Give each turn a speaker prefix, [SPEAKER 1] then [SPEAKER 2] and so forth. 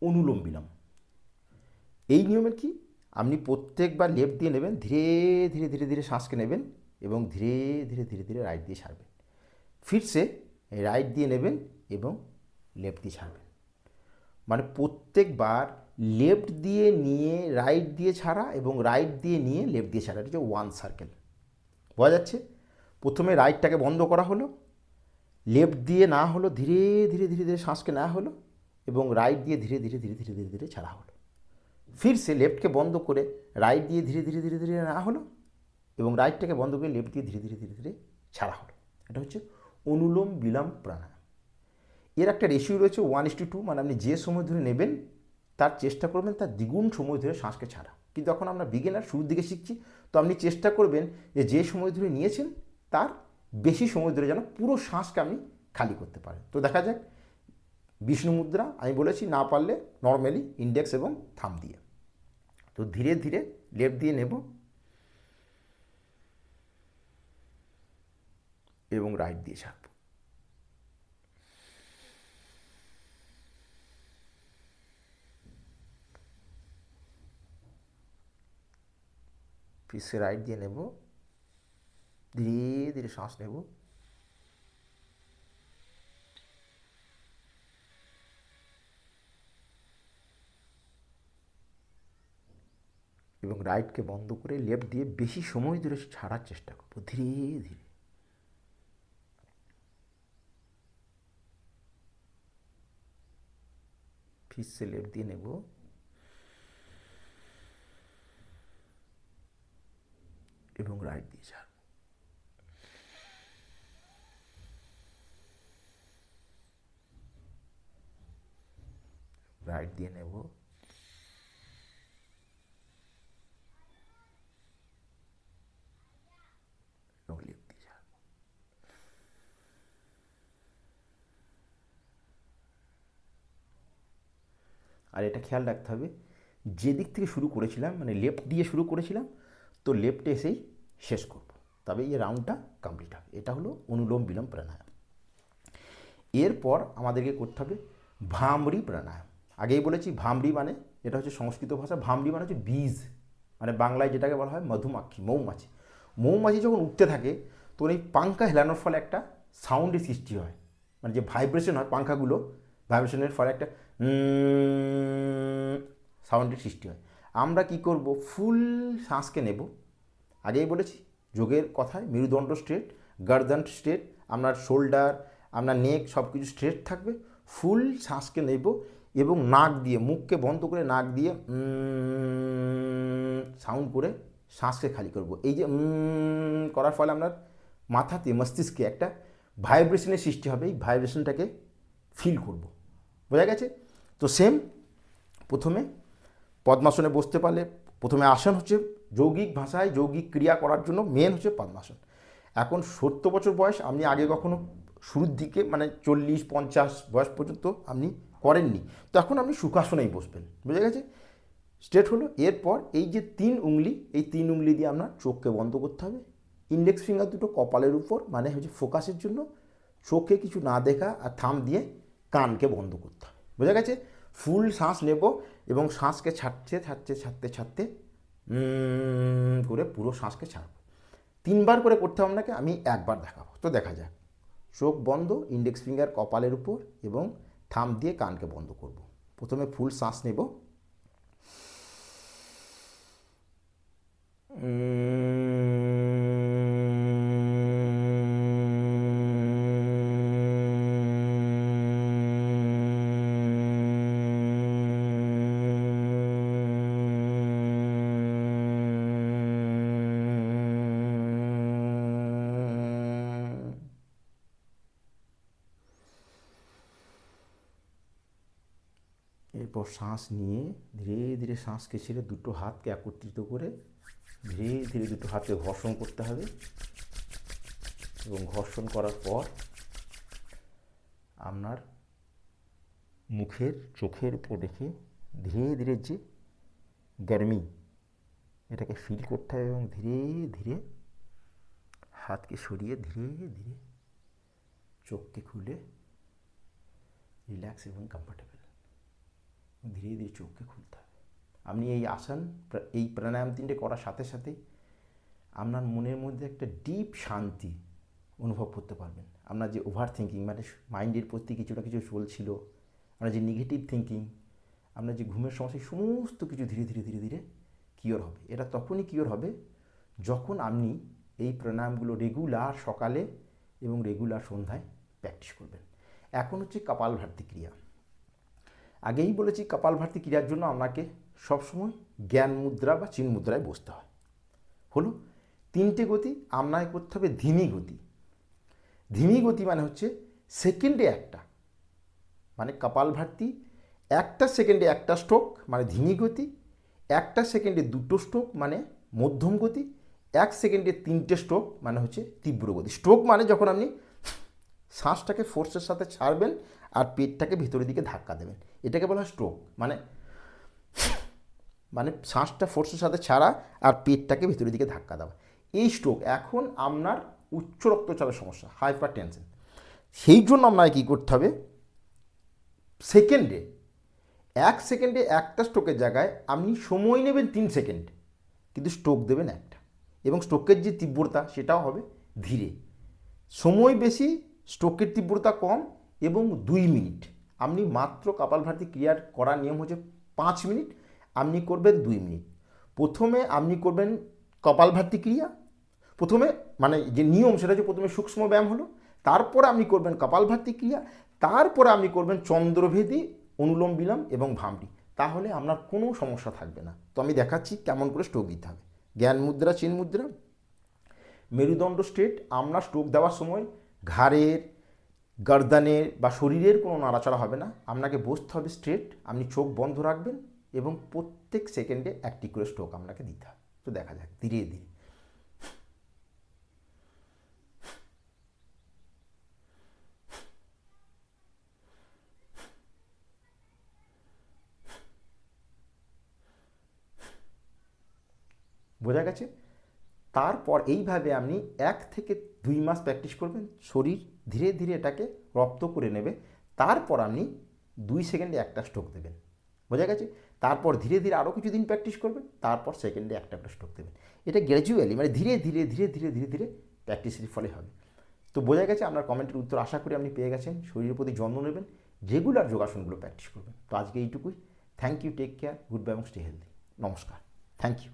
[SPEAKER 1] অনুলোম বিলোম। এই নিয়মের কি, আপনি প্রত্যেকবার লেফট দিয়ে নেবেন, ধীরে ধীরে ধীরে ধীরে শ্বাসকে নেবেন এবং ধীরে ধীরে ধীরে ধীরে রাইট দিয়ে ছাড়বেন। ফিরসে রাইট দিয়ে নেবেন এবং লেফট দিয়ে ছাড়বেন। মানে প্রত্যেকবার লেফট দিয়ে নিয়ে রাইট দিয়ে ছাড়া এবং রাইট দিয়ে নিয়ে লেফট দিয়ে ছাড়া, এটা হচ্ছে ওয়ান সার্কেল। বোঝা যাচ্ছে? প্রথমে রাইটটাকে বন্ধ করা হলো, লেফট দিয়ে না হলো, ধীরে ধীরে ধীরে ধীরে শ্বাসকে নেওয়া হলো এবং রাইট দিয়ে ধীরে ধীরে ধীরে ধীরে ধীরে ধীরে ছাড়া হলো। ফির সে লেফটকে বন্ধ করে রাইট দিয়ে ধীরে ধীরে ধীরে ধীরে নেওয়া হলো এবং রাইটটাকে বন্ধ করে লেফট দিয়ে ধীরে ধীরে ধীরে ধীরে ছাড়া হলো। এটা হচ্ছে অনুলোম বিলোম প্রাণায়াম। এর একটা রেশিও রয়েছে 1:2, মানে আপনি যে সময় ধরে নেবেন তার চেষ্টা করবেন তার দ্বিগুণ সময় ধরে শ্বাসকে ছাড়া। কিন্তু এখন আমরা বিগিনার, শুরুর দিকে শিখছি, তো আপনি চেষ্টা করবেন যে সময় ধরে নিয়েছেন তার বেশি সময় ধরে যেন পুরো শ্বাসকে আপনি খালি করতে পারেন। তো দেখা যাক বিষ্ণু মুদ্রা আমি বলেছি, না পারলে নর্মালি ইন্ডেক্স এবং থাম দিয়ে। তো ধীরে ধীরে লেফট দিয়ে নেব এবং রাইট দিয়ে ছাড়ব। फिर से राइट দিয়ে নেব, ধীরে ধীরে শ্বাস নেব এবং রাইটকে বন্ধ করে লেফট দিয়ে বেশি সময় ধরে ছাড়ার চেষ্টা করব ধীরে ধীরে। फिर से লেফট দিয়ে নেব এবং রাইট দিয়ে ছাড়ব। রাইট দিয়ে নেব এবং লেফট দিয়ে ছাড়ব। আর এটা খেয়াল রাখতে হবে, যে দিক থেকে শুরু করেছিলাম, মানে লেফট দিয়ে শুরু করেছিলাম, তো লেফটে এসেই শেষ করব, তবে এই রাউন্ডটা কমপ্লিট হবে। এটা হলো অনুলোম বিলোম প্রাণায়াম। এরপর আমাদেরকে করতে হবে ভামরি প্রাণায়াম। আগেই বলেছি ভামরি মানে, এটা হচ্ছে সংস্কৃত ভাষা, ভামরি মানে হচ্ছে বীজ, মানে বাংলায় যেটাকে বলা হয় মধুমাক্ষী, মৌমাছি। মৌমাছি যখন উঠতে থাকে তখন এই পাঙ্খা হেলানোর ফলে একটা সাউন্ডের সৃষ্টি হয়, মানে যে ভাইব্রেশন হয় পাঙ্খাগুলো, ভাইব্রেশনের ফলে একটা সাউন্ডের সৃষ্টি হয়। আমরা কি করব, ফুল শ্বাসকে নেব। আগেই বলেছি যোগের কথায় মেরুদণ্ড স্ট্রেট, গার্দন স্ট্রেট, আপনার শোল্ডার, আপনার নেক সব কিছু স্ট্রেট থাকবে। ফুল শ্বাসকে নেব এবং নাক দিয়ে, মুখকে বন্ধ করে নাক দিয়ে সাউন্ড করে শ্বাসকে খালি করব। এই যে করার ফলে আপনার মাথাতে, মস্তিষ্কে একটা ভাইব্রেশনের সৃষ্টি হবে, এই ভাইব্রেশনটাকে ফিল করব। বোঝা গেছে? তো সেম, প্রথমে পদ্মাসনে বসতে পারলে, প্রথমে আসন হচ্ছে যৌগিক ভাষায় যৌগিক ক্রিয়া করার জন্য মেন হচ্ছে পদ্মাসন। এখন 70 বছর বয়স, আপনি আগে কখনো শুরুর দিকে মানে 40-50 বয়স পর্যন্ত আপনি করেননি, তো এখন আপনি সুখাসনেই বসবেন। বুঝে গেছে? স্ট্রেট হলো। এরপর এই যে 3 উংলি, এই 3 উংলি দিয়ে আপনার চোখকে বন্ধ করতে হবে। ইন্ডেক্স ফিঙ্গার দুটো কপালের উপর, মানে হচ্ছে ফোকাসের জন্য, চোখে কিছু না দেখা, আর থাম দিয়ে কানকে বন্ধ করতে হবে। বোঝা গেছে? ফুল শ্বাস নেব এবং শ্বাসকে ছাড়তে ছাড়তে ছাড়তে ছাড়তে করে পুরো শ্বাসকে ছাড়ব। 3বার করে করতে হবে আপনাকে, আমি একবার দেখাবো। তো দেখা যাক। চোখ বন্ধ, ইন্ডেক্স ফিঙ্গার কপালের উপর এবং থাম দিয়ে কানকে বন্ধ করব। প্রথমে ফুল শ্বাস নেব, এরপর শ্বাস নিয়ে ধীরে ধীরে শ্বাসকে ছেড়ে দুটো হাতকে একত্রিত করে ধীরে ধীরে দুটো হাতে ঘর্ষণ করতে হবে এবং ঘর্ষণ করার পর আপনার মুখের, চোখের উপর রেখে ধীরে ধীরে যে গরমি, এটাকে ফিল করতে হবে এবং ধীরে ধীরে হাতকে সরিয়ে ধীরে ধীরে চোখকে খুলে রিল্যাক্স এবং কমফর্টেবল ধীরে ধীরে ধীরে চোখকে খুলতে হবে। আপনি এই আসন, এই প্রাণায়াম 3টে করার সাথে সাথে আপনার মনের মধ্যে একটা ডিপ শান্তি অনুভব করতে পারবেন। আপনার যে ওভার থিঙ্কিং, মানে মাইন্ডের প্রতি কিছু না কিছু চলছিল, আপনার যে নেগেটিভ থিঙ্কিং, আপনার যে ঘুমের সমস্যা, সমস্ত কিছু ধীরে ধীরে ধীরে ধীরে কিওর হবে। এটা তখনই কিওর হবে যখন আপনি এই প্রাণায়ামগুলো রেগুলার সকালে এবং রেগুলার সন্ধ্যায় প্র্যাকটিস করবেন। এখন হচ্ছে কপালভাতি ক্রিয়া। আগেই বলেছি কপালভাতি ক্রিয়ার জন্য আপনাকে সবসময় জ্ঞান মুদ্রা বা চিন মুদ্রায় বসতে হয়। হলো 3টে গতি আপনাকে করতে হবে ধিমি গতি। ধিমি গতি মানে হচ্ছে সেকেন্ডে একটা, মানে কপালভাতি 1 সেকেন্ডে 1 স্ট্রোক মানে ধিমি গতি, 1 সেকেন্ডে 2 স্ট্রোক মানে মধ্যম গতি, 1 সেকেন্ডে 3টে স্ট্রোক মানে হচ্ছে তীব্র গতি। স্ট্রোক মানে যখন আপনি শ্বাসটাকে ফোর্সের সাথে ছাড়বেন আর পেটটাকে ভিতরের দিকে ধাক্কা দেবেন, এটাকে বলা হয় স্ট্রোক। মানে শ্বাসটা ফোর্সের সাথে ছাড়া আর পেটটাকে ভিতরের দিকে ধাক্কা দেওয়া, এই স্ট্রোক। এখন আপনার উচ্চ রক্তচাপের সমস্যা, হাইপার টেনশন, সেই জন্য আপনাকে কী করতে হবে, সেকেন্ডে 1 সেকেন্ডে 1টা স্ট্রোকের জায়গায় আপনি সময় নেবেন 3 সেকেন্ড, কিন্তু স্ট্রোক দেবেন 1টা, এবং স্ট্রোকের যে তীব্রতা সেটাও হবে ধীরে। সময় বেশি, স্ট্রোকের তীব্রতা কম, এবং 2 মিনিট। আপনি মাত্র কপালভাতি ক্রিয়ার করার নিয়ম হচ্ছে 5 মিনিট, আপনি করবেন 2 মিনিট। প্রথমে আপনি করবেন কপালভাতি ক্রিয়া, প্রথমে মানে যে নিয়ম সেটা হচ্ছে প্রথমে সূক্ষ্ম ব্যায়াম হলো, তারপরে আপনি করবেন কপালভাতি ক্রিয়া, তারপরে আপনি করবেন চন্দ্রভেদী, অনুলোম বিলোম এবং ভ্রামরি। তাহলে আপনার কোনো সমস্যা থাকবে না। তো আমি দেখাচ্ছি কেমন করে স্ট্রোক দিতে হবে। জ্ঞান মুদ্রা, চিন মুদ্রা, মেরুদণ্ড স্ট্রেট। আমরা স্ট্রোক দেওয়ার সময় ঘাড়ের, গর্দানের বা শরীরের কোনো নাড়াচাড়া হবে না, আপনাকে বসতে হবে স্ট্রেট, আপনি চোখ বন্ধ রাখবেন এবং প্রত্যেক সেকেন্ডে 1টি করে স্ট্রোক আপনাকে দিতে হবে। তো দেখা যাক ধীরে ধীরে। বোঝা গেছে? তারপর এইভাবে আপনি 1 থেকে 2 মাস প্র্যাকটিস করবেন, শরীর ধীরে ধীরে এটাকে রপ্ত করে নেবে। তারপর আপনি 2 সেকেন্ডে 1টা স্ট্রোক দেবেন। বোঝা গেছে? তারপর ধীরে ধীরে আরও কিছুদিন প্র্যাকটিস করবেন, তারপর সেকেন্ডে 1টা করে স্ট্রোক দেবেন। এটা গ্র্যাজুয়ালি, মানে ধীরে ধীরে ধীরে ধীরে ধীরে ধীরে প্র্যাকটিসের ফলে হবে। তো বোঝা গেছে? আপনার কমেন্টের উত্তর আশা করি আপনি পেয়ে গেছেন। শরীরের প্রতি যত্ন নেবেন, রেগুলার যোগাসনগুলো প্র্যাকটিস করবেন। তো আজকে এইটুকুই। Thank you, take care, goodbye এবং স্টে হেলদি। নমস্কার, থ্যাংক ইউ।